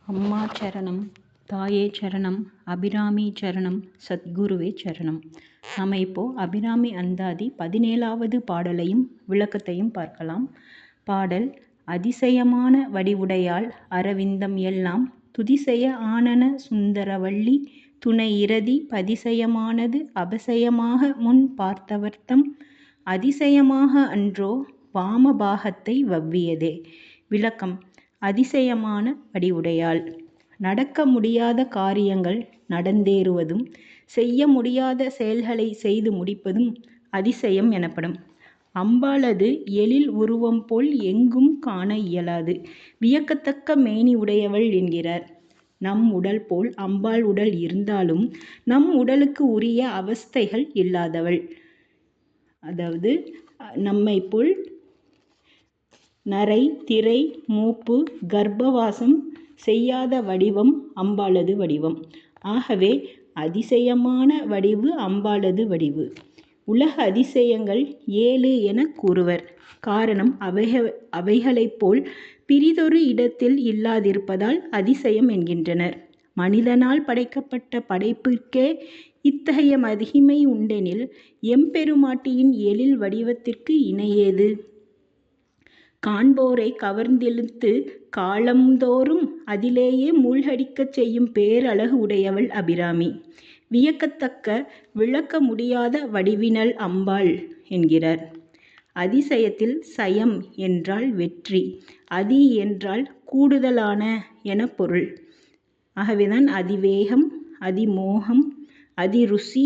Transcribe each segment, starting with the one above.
அம்மா சரணம், தாயே சரணம், அபிராமி சரணம், சத்குருவே சரணம். நம்ம இப்போ அபிராமி அந்தாதி 17வது பாடலையும் விளக்கத்தையும் பார்க்கலாம். பாடல்: அதிசயமான வடிவுடையாள் அரவிந்தம் எல்லாம் துதிசெய ஆனன சுந்தரவள்ளி துணை இரதி பதிசயமானது அபசயமாக முன் பார்த்தவர்த்தம் அதிசயமாக அன்றோ வாமபாகத்தை வவ்வியதே. விளக்கம்: அதிசயமான வடிவுடையாள். நடக்க முடியாத காரியங்கள் நடந்தேறுவதும் செய்ய முடியாத செயல்களை செய்து முடிப்பதும் அதிசயம் எனப்படும். அம்பாளது எழில் உருவம் போல் எங்கும் காண இயலாது. வியக்கத்தக்க மேனி உடையவள் என்கிறார். நம் உடல் போல் அம்பாள் உடல் இருந்தாலும் நம் உடலுக்கு உரிய அவஸ்தைகள் இல்லாதவள். அதாவது நம்மை போல் நரை, திரை, மூப்பு, கர்ப்பவாசம் செய்யாத வடிவம் அம்பாளது வடிவம். ஆகவே அதிசயமான வடிவு அம்பாளது வடிவு. உலக அதிசயங்கள் 7 என கூறுவர். காரணம் அவைகளைப் போல் பிறிதொரு இடத்தில் இல்லாதிருப்பதால் அதிசயம் என்கின்றனர். மனிதனால் படைக்கப்பட்ட படைப்பிற்கே இத்தகைய மகிமை உண்டெனில் எம்பெருமாட்டியின் எழில் வடிவத்திற்கு இணையேது? காண்போரை கவர்ந்திழுத்து காலந்தோறும் அதிலேயே மூழ்கடிக்கச் செய்யும் பேரழகு உடையவள் அபிராமி. வியக்கத்தக்க விளக்க முடியாத வடிவினள் அம்பாள் என்கிறார். அதிசயத்தில் சயம் என்றால் வெற்றி, அதி என்றால் கூடுதலான என பொருள். ஆகவேதான் அதிவேகம், அதிமோகம், அதிருசி,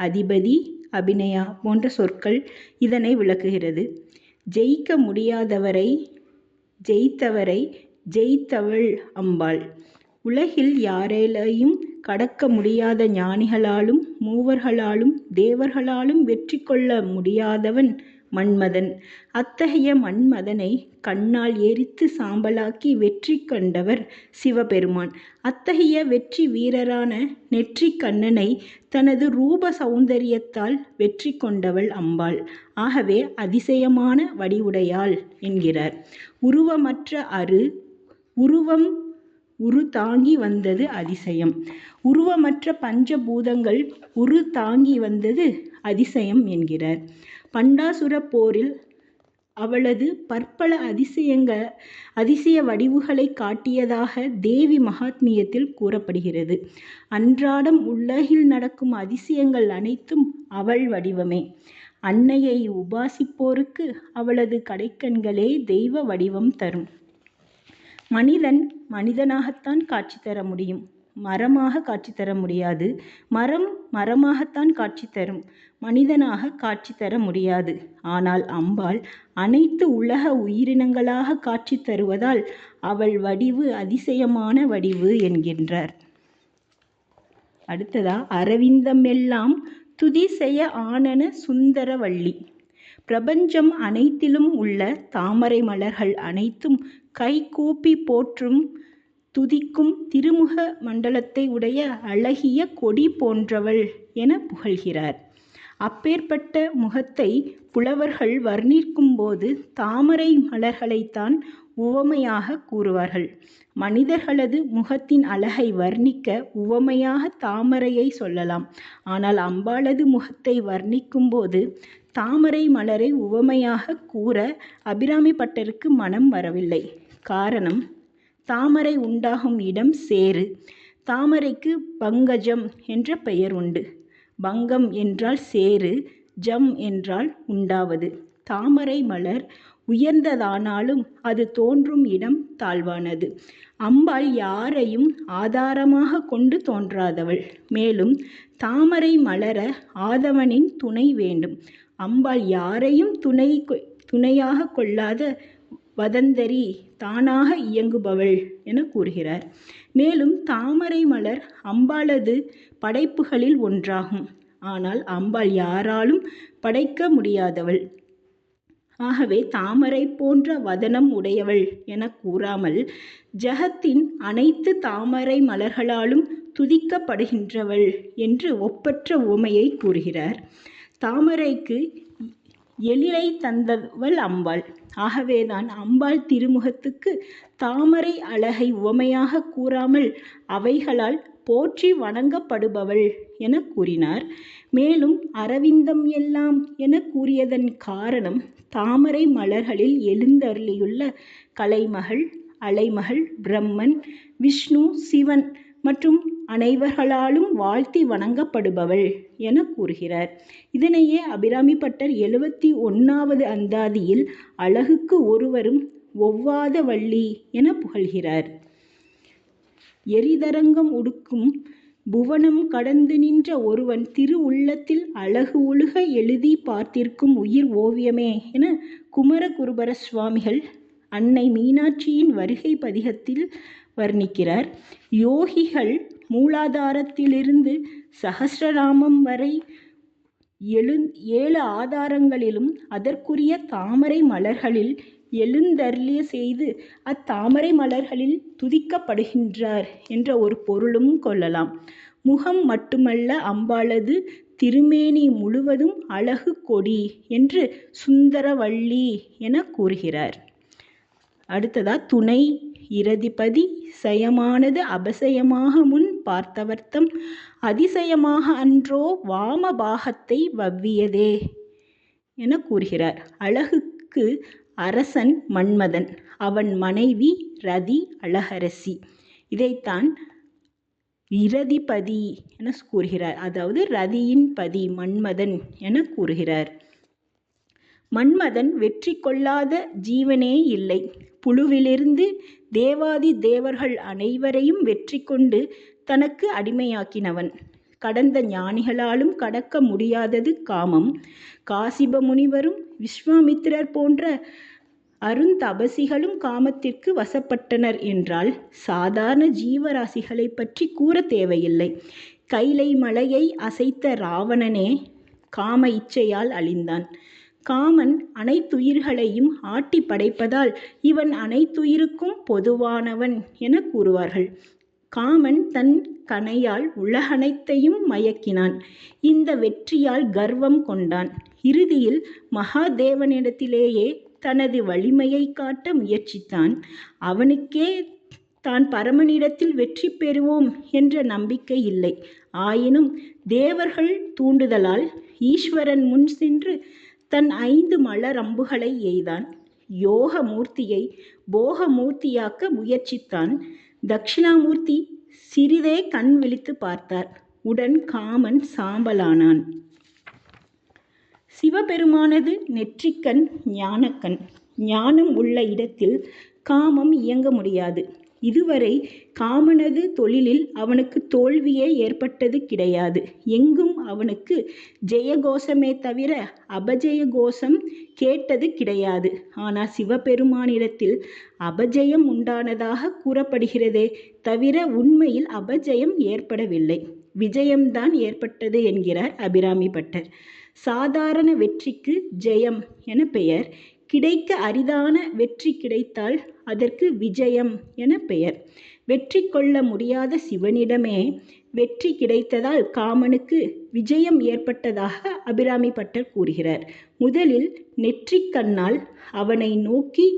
அதிபதி, அபிநயா போன்ற சொற்கள் இதனை விளக்குகிறது. ஜெயிக்க முடியாதவரை ஜெயித்தவரை ஜெயித்தவள் அம்பாள். உலகில் யாரேலையும் கடக்க முடியாத ஞானிகளாலும் மூவர்களாலும் தேவர்களாலும் வெற்றி கொள்ள முடியாதவன் மன்மதன். அத்தகைய மன்மதனை கண்ணால் எரித்து சாம்பலாக்கி வெற்றி கண்டவர் சிவபெருமான். அத்தகைய வெற்றி வீரரான நெற்றிக் கண்ணனை தனது ரூப சௌந்தரியத்தால் வெற்றி கொண்டவள் அம்பாள். ஆகவே அதிசயமான வடிவுடையாள் என்கிறார். உருவமற்ற உருவம் தாங்கி வந்தது அதிசயம். உருவமற்ற பஞ்சபூதங்கள் தாங்கி வந்தது அதிசயம் என்கிறார். பண்டாசுர போரில் அவளது பற்பல அதிசய வடிவுகளை காட்டியதாக தேவி மகாத்மியத்தில் கூறப்படுகிறது. அன்றாடம் உலகில் நடக்கும் அதிசயங்கள் அனைத்தும் அவள் வடிவமே. அன்னையை உபாசிப்போருக்கு அவளது கடைக்கண்களே தெய்வ வடிவம் தரும். மனிதன் மனிதனாகத்தான் காட்சி தர முடியும், மரமாக காட்சி தர முடியாது. மரம் மரமாகத்தான் காட்சி தரும், மனிதனாக காட்சி தர முடியாது. ஆனால் அம்பாள் அனைத்து உலக உயிரினங்களாக காட்சி தருவதால் அவள் வடிவு அதிசயமான வடிவு என்கின்றார். அடுத்ததா அரவிந்தமெல்லாம் துதிசெய ஆனன சுந்தரவள்ளி. பிரபஞ்சம் அனைத்திலும் உள்ள தாமரை மலர்கள் அனைத்தும் கைகூப்பி போற்றும் துதிக்கும் திருமுக மண்டலத்தை உடைய அழகிய கொடி போன்றவள் என புகழ்கிறார். அப்பேற்பட்ட முகத்தை புலவர்கள் வர்ணிக்கும் போது தாமரை மலர்களைத்தான் உவமையாக கூறுவார்கள். மனிதர்களது முகத்தின் அழகை வர்ணிக்க உவமையாக தாமரையை சொல்லலாம். ஆனால் அம்பாளது முகத்தை வர்ணிக்கும் போது தாமரை மலரை உவமையாக கூற அபிராமி பட்டருக்கு மனம் வரவில்லை. காரணம், தாமரை உண்டாகும் இடம் சேறு. தாமரைக்கு பங்கஜம் என்ற பெயர் உண்டு. பங்கம் என்றால் சேறு, ஜம் என்றால் உண்டாவது. தாமரை மலர் உயர்ந்ததானாலும் அது தோன்றும் இடம் தாழ்வானது. அம்பாள் யாரையும் ஆதாரமாக கொண்டு தோன்றாதவள். மேலும் தாமரை மலர ஆதவனின் துணை வேண்டும். அம்பாள் யாரையும் துணையாக கொள்ளாத வதந்தரி, தானாக இயங்குபவள் என கூறுகிறார். மேலும் தாமரை மலர் அம்பாளது படைப்புகளில் ஒன்றாகும். ஆனால் அம்பாள் யாராலும் படைக்க முடியாதவள். ஆகவே தாமரை போன்ற வதனம் உடையவள் என கூறாமல் ஜகத்தின் அனைத்து தாமரை மலர்களாலும் துதிக்கப்படுகின்றவள் என்று ஒப்பற்ற உவமையை கூறுகிறார். தாமரைக்கு எழிலை தந்தவள் அம்பாள். ஆகவேதான் அம்பாள் திருமுகத்துக்கு தாமரை அழகை உவமையாக கூறாமல் அவைகளால் போற்றி வணங்கப்படுபவள் என கூறினார். மேலும் அரவிந்தம் எல்லாம் என கூறியதன் காரணம் தாமரை மலர்களில் எழுந்தருளியுள்ள கலைமகள், அலைமகள், பிரம்மன், விஷ்ணு, சிவன் மற்றும் அனைவர்களாலும் வாழ்த்தி வணங்கப்படுபவள் என கூறுகிறார். இதனையே அபிராமி பட்டர் 71வது அந்தாதியில் அழகுக்கு ஒருவரும் ஒவ்வாத வள்ளி என புகழ்கிறார். எரிதரங்கம் உடுக்கும் புவனம் கடந்து நின்ற ஒருவன் திரு உள்ளத்தில் அழகு ஒழுக எழுதி பார்த்திருக்கும் உயிர் ஓவியமே என குமரகுருபர சுவாமிகள் அன்னை மீனாட்சியின் வருகை பதிகத்தில் வர்ணிக்கிறார். யோகிகள் மூலாதாரத்திலிருந்து சகஸ்ரநாமம் வரை 7 ஆதாரங்களிலும் அதற்குரிய தாமரை மலர்களில் எழுந்தருளிய செய்து அத்தாமரை மலர்களில் துதிக்கப்படுகின்றார் என்ற ஒரு பொருளும் கொள்ளலாம். முகம் மட்டுமல்ல, அம்பாளது திருமேனி முழுவதும் அழகு கொடி என்று சுந்தரவள்ளி என கூறுகிறார். அடுத்ததா துணை இரதிபதி சயமானது அபசயமாக முன் பார்த்தவர்த்தம் அதிசயமாக அன்றோ வாம பாகத்தை வவ்வியதே என கூறுகிறார். அழகுக்கு அரசன் மன்மதன், அவன் மனைவி ரதி அழகரசி. இதைத்தான் இரதிபதி என கூறுகிறார். அதாவது ரதியின் பதி மன்மதன் என கூறுகிறார். மன்மதன் வெற்றி கொள்ளாத ஜீவனே இல்லை. புழுவிலிருந்து தேவாதி தேவர்கள் அனைவரையும் வெற்றி கொண்டு தனக்கு அடிமையாக்கினவன். கடந்த ஞானிகளாலும் கடக்க முடியாதது காமம். காசிப முனிவரும் விஸ்வாமித்திரர் போன்ற அருந்தபசிகளும் காமத்திற்கு வசப்பட்டனர் என்றால் சாதாரண ஜீவராசிகளை பற்றி கூற தேவையில்லை. கைலை மலையை அசைத்த ராவணனே காம இச்சையால் அழிந்தான். காமன் அனைத்துயிர்களையும் ஆட்டி படைப்பதால் இவன் அனைத்துயிருக்கும் பொதுவானவன் என கூறுவார்கள். காமன் தன் கணையால் உலகனைத்தையும் மயக்கினான். இந்த வெற்றியால் கர்வம் கொண்டான். இறுதியில் மகாதேவனிடத்திலேயே தனது வலிமையை காட்ட முயற்சித்தான். அவனுக்கே தான் பரமனிடத்தில் வெற்றி பெறுவோம் என்ற நம்பிக்கை இல்லை. ஆயினும் தேவர்கள் தூண்டுதலால் ஈஸ்வரன் முன் சென்று தன் 5 மலரம்புகளை எய்தான். யோக மூர்த்தியை போகமூர்த்தியாக்க முயற்சித்தான். தட்சிணாமூர்த்தி சிறிதே கண் விழித்து பார்த்தார். உடன் காமன் சாம்பலானான். சிவபெருமானது நெற்றிக்கண் ஞானக்கண். ஞானம் உள்ள இடத்தில் காமம் இயங்க முடியாது. இதுவரை காமனது தொழிலில் அவனுக்கு தோல்வியே ஏற்பட்டது கிடையாது. எங்கும் அவனுக்கு ஜெயகோஷமே தவிர அபஜய கோஷம் கேட்டது கிடையாது. ஆனால் சிவபெருமானிடத்தில் அபஜயம் உண்டானதாக கூறப்படுகிறதே தவிர உண்மையில் அபஜயம் ஏற்படவில்லை. விஜயம்தான் ஏற்பட்டது என்கிறார் அபிராமி பட்டர். சாதாரண வெற்றிக்கு ஜெயம் என பெயர். கிடைக்க அரிதான வெற்றி கிடைத்தால் அதற்கு விஜயம் என பெயர். வெற்றி கொள்ள முடியாத சிவனிடமே வெற்றி கிடைத்ததால் காமனுக்கு விஜயம் ஏற்பட்டதாக அபிராமி பட்டர் கூறுகிறார். முதலில் நெற்றிக்கண்ணால் அவனை நோக்கி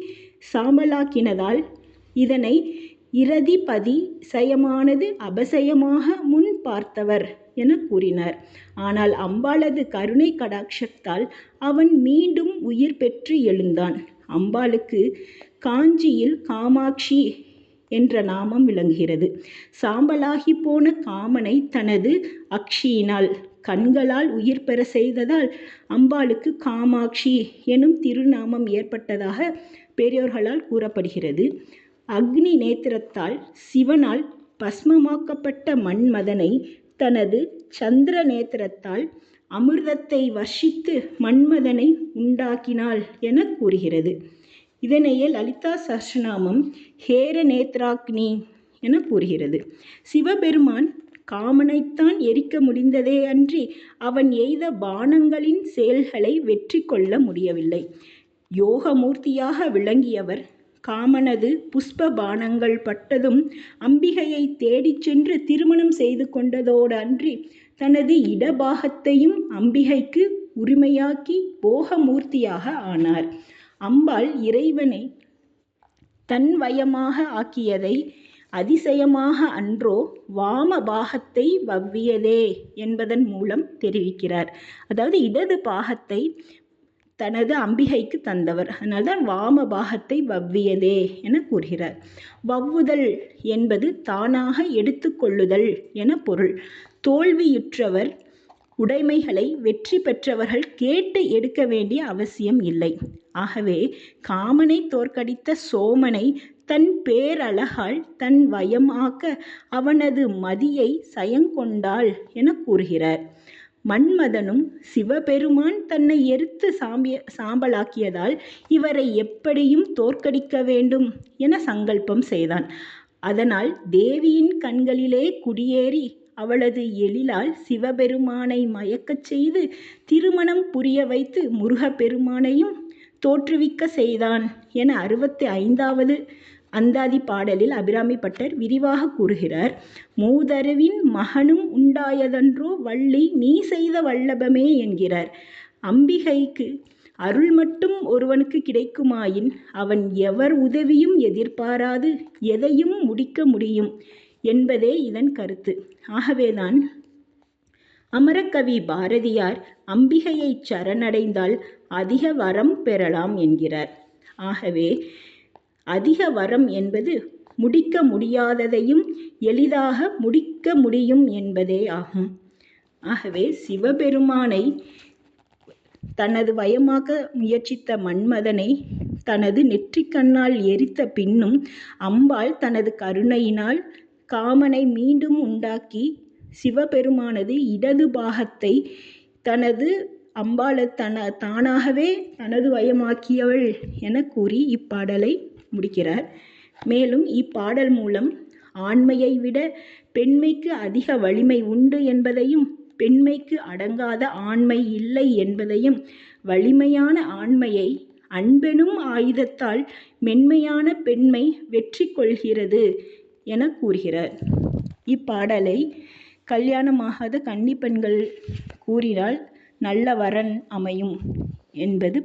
சாம்பலாக்கினதால் இதனை இரதிபதி சயமானது அபசயமாக முன் பார்த்தவர் என கூறினார். ஆனால் அம்பாளது கருணை கடாட்சத்தால் அவன் மீண்டும் உயிர் பெற்று எழுந்தான். அம்பாளுக்கு காஞ்சியில் காமாட்சி என்ற நாமம் விளங்குகிறது. சாம்பலாகி போன காமனை தனது அக்ஷியினால் கண்களால் உயிர் பெற செய்ததால் அம்பாளுக்கு காமாட்சி எனும் திருநாமம் ஏற்பட்டதாக பெரியோர்களால் கூறப்படுகிறது. அக்னி நேத்திரத்தால் சிவனால் பஸ்மமாக்கப்பட்ட மன்மதனை தனது சந்திர நேத்திரத்தால் அமிர்தத்தை வர்ஷித்து மன்மதனை உண்டாக்கினாள் என கூறுகிறது. இதனையே லலிதா சஹஸ்ரநாமம் ஹேர நேத்ராக்னி என கூறுகிறது. சிவபெருமான் காமனைத்தான் எரிக்க முடிந்ததே அன்றி அவன் எய்த பானங்களின் செயல்களை வெற்றி கொள்ள முடியவில்லை. யோகமூர்த்தியாக விளங்கியவர் காமனது புஷ்ப பானங்கள் பட்டதும் அம்பிகையை தேடிச் சென்று திருமணம் செய்து கொண்டதோடு அன்றி தனது இடபாகத்தையும் அம்பிகைக்கு உரிமையாக்கி போகமூர்த்தியாக ஆனார். அம்பாள் இறைவனை தன்வயமாக ஆக்கியதை அதிசயமாக அன்றோ வாமபாகத்தை வவ்வியதே என்பதன் மூலம் தெரிவிக்கிறார். அதாவது இடது பாகத்தை தனது அம்பிகைக்கு தந்தவர், அதனால்தான் வாமபாகத்தை வவ்வியதே என கூறுகிறார். வவ்வுதல் என்பது தானாக எடுத்துக்கொள்ளுதல் என பொருள். தோல்வியுற்றவர் உடைமைகளை வெற்றி பெற்றவர்கள் கேட்டு எடுக்க வேண்டிய அவசியம் இல்லை. ஆகவே காமனை தோற்கடித்த சோமனை தன் பேரழகால் தன் வயமாக்க அவனது மதியை சயங்கொண்டாள் என கூறுகிறார். மன்மதனும் சிவபெருமான் தன்னை எரித்து சாம்பலாக்கியதால் இவரை எப்படியும் தோற்கடிக்க வேண்டும் என சங்கல்பம் செய்தான். அதனால் தேவியின் கண்களிலே குடியேறி அவளது எழிலால் சிவபெருமானை மயக்கச் செய்து திருமணம் புரிய வைத்து முருகப்பெருமானையும் தோற்றுவிக்க செய்தான் என 65வது அந்தாதி பாடலில் அபிராமி பட்டர் விரிவாக கூறுகிறார். மூதருவின் மகனும் உண்டாயதன்றோ வள்ளி நீ செய்த வல்லபமே என்கிறார். அம்பிகைக்கு அருள் மட்டும் ஒருவனுக்கு கிடைக்குமாயின் அவன் எவர் உதவியும் எதிர்பாராது எதையும் முடிக்க முடியும் என்பதே இதன் கருத்து. ஆகவேதான் அமரகவி பாரதியார் அம்பிகையை சரணடைந்தால் அதிக வரம் பெறலாம் என்கிறார். ஆகவே அதிக வரம் என்பது முடிக்க முடியாததையும் எளிதாக முடிக்க முடியும் என்பதே ஆகும். ஆகவே சிவபெருமானை தனது வயமாக்க முயற்சித்த மன்மதனை தனது நெற்றிக்கண்ணால் எரித்த பின்னும் அம்பாள் தனது கருணையினால் காமனை மீண்டும் உண்டாக்கி சிவபெருமானது இடது பாகத்தை தனது அம்பாளை தானாகவே தனது வயமாக்கியவள் என கூறி இப்பாடலை முடிக்கிறார். மேலும் இப்பாடல் மூலம் ஆண்மையை விட பெண்மைக்கு அதிக வலிமை உண்டு என்பதையும் பெண்மைக்கு அடங்காத ஆண்மை இல்லை என்பதையும் வலிமையான ஆண்மையை அன்பெனும் ஆயுதத்தால் மென்மையான பெண்மை வெற்றி கொள்கிறது என கூறுகிறார். இப்பாடலை கல்யாணமாகாத கன்னி பெண்கள் கூறினால் நல்ல வரன் அமையும் என்பது